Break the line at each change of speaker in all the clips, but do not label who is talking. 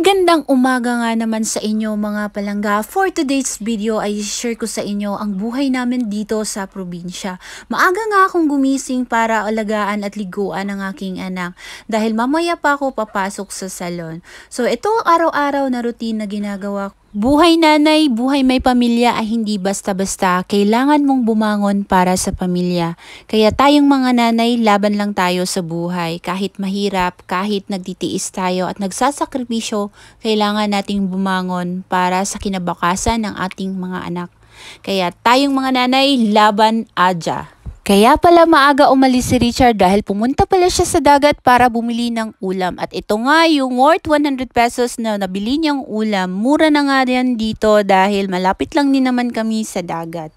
Gandang umaga nga naman sa inyo mga palangga. For today's video ay share ko sa inyo ang buhay namin dito sa probinsya. Maaga nga akong gumising para alagaan at liguan ang aking anak dahil mamaya pa ako papasok sa salon. So ito araw-araw na routine na ginagawa ko. Buhay nanay, buhay may pamilya ay hindi basta-basta. Kailangan mong bumangon para sa pamilya. Kaya tayong mga nanay, laban lang tayo sa buhay. Kahit mahirap, kahit nagtitiis tayo at nagsasakripisyo, kailangan nating bumangon para sa kinabakasan ng ating mga anak. Kaya tayong mga nanay, laban adya. Kaya pala maaga umalis si Richard dahil pumunta pala siya sa dagat para bumili ng ulam. At ito nga yung worth 100 pesos na nabili niyang ulam. Mura na nga yan dito dahil malapit lang din naman kami sa dagat.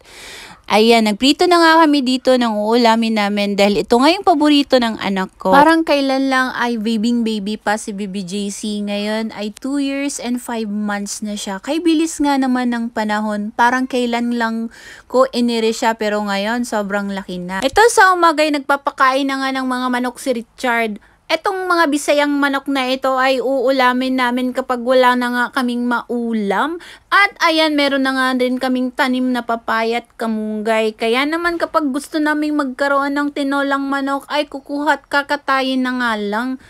Ayan, nagprito na nga kami dito ng uulamin namin dahil ito nga yung paborito ng anak ko. Parang kailan lang ay baby pa si Baby JC. Ngayon ay 2 years and 5 months na siya. Kay bilis nga naman ng panahon. Parang kailan lang ko inire siya pero ngayon sobrang laki na. Ito sa umaga ay nagpapakain na nga ng mga manok si Richard. Etong mga bisayang manok na ito ay uulamin namin kapag wala na nga kaming maulam. At ayan, meron na nga din kaming tanim na papaya at kamunggay. Kaya naman kapag gusto naming magkaroon ng tinolang manok ay kukuha at kakatayin na nga lang.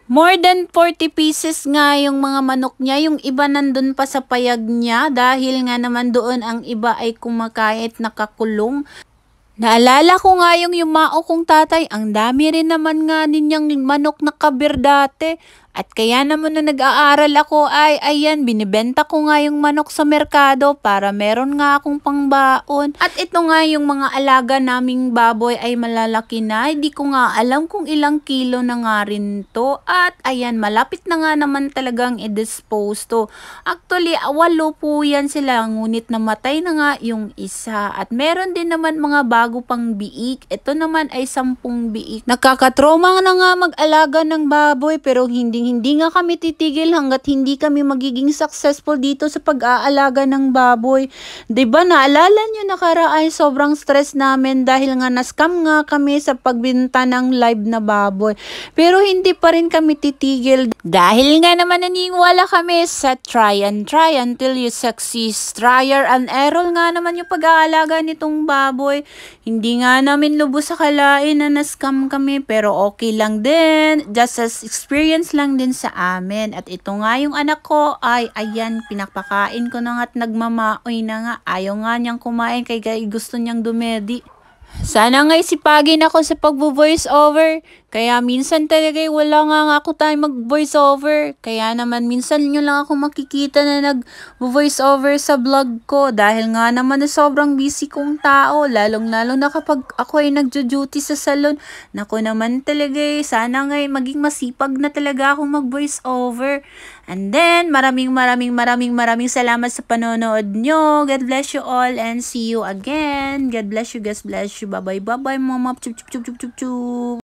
More than 40 pieces nga yung mga manok niya. Yung iba nandun pa sa payag niya dahil nga naman doon ang iba ay kumakain at nakakulong. Naalala ko nga yung yumao kong tatay, ang dami rin naman nga ninyang manok na kabir dati. At kaya naman na nag-aaral ako ay ayan, binibenta ko nga yung manok sa merkado para meron nga akong pangbaon. At ito nga yung mga alaga naming baboy ay malalaki na. Hindi ko nga alam kung ilang kilo na nga rin to. At ayan, malapit na nga naman talagang i-dispose to. Actually, 8 po yan sila. Ngunit namatay na nga yung isa. At meron din naman mga bago pang biik. Ito naman ay 10 biik. Nakakatroma na nga mag-alaga ng baboy pero hindi nga kami titigil hanggat hindi kami magiging successful dito sa pag-aalaga ng baboy. 'Di ba naalala nyo nakaraan sobrang stress namin dahil nga na-scam nga kami sa pagbenta ng live na baboy. Pero hindi pa rin kami titigil dahil nga naman naniniwala kami sa try until you succeed. Trial and error nga naman yung pag-aalaga nitong baboy. Hindi nga namin lubos sa kalain na na-scam kami pero okay lang din. Just as experience lang din sa amin. At ito nga yung anak ko ay ayan, pinapakain ko na nga at nagmamaoy na nga. Ayaw nga niyang kumain kaya gusto niyang dumedi. Sana nga isipagin ako sa pag-voice over. Kaya minsan talaga wala nga ako time mag-voice over. Kaya naman minsan nyo lang ako makikita na nag-voice over sa vlog ko. Dahil nga naman na sobrang busy kong tao. Lalong-lalo na kapag ako ay nagjo-duty sa salon. Naku naman talaga sana nga maging masipag na talaga akong mag-voice over. And then maraming salamat sa panonood nyo. God bless you all and see you again. God bless you, God bless you. Bye bye mama. Chup chup chup chup chup chup.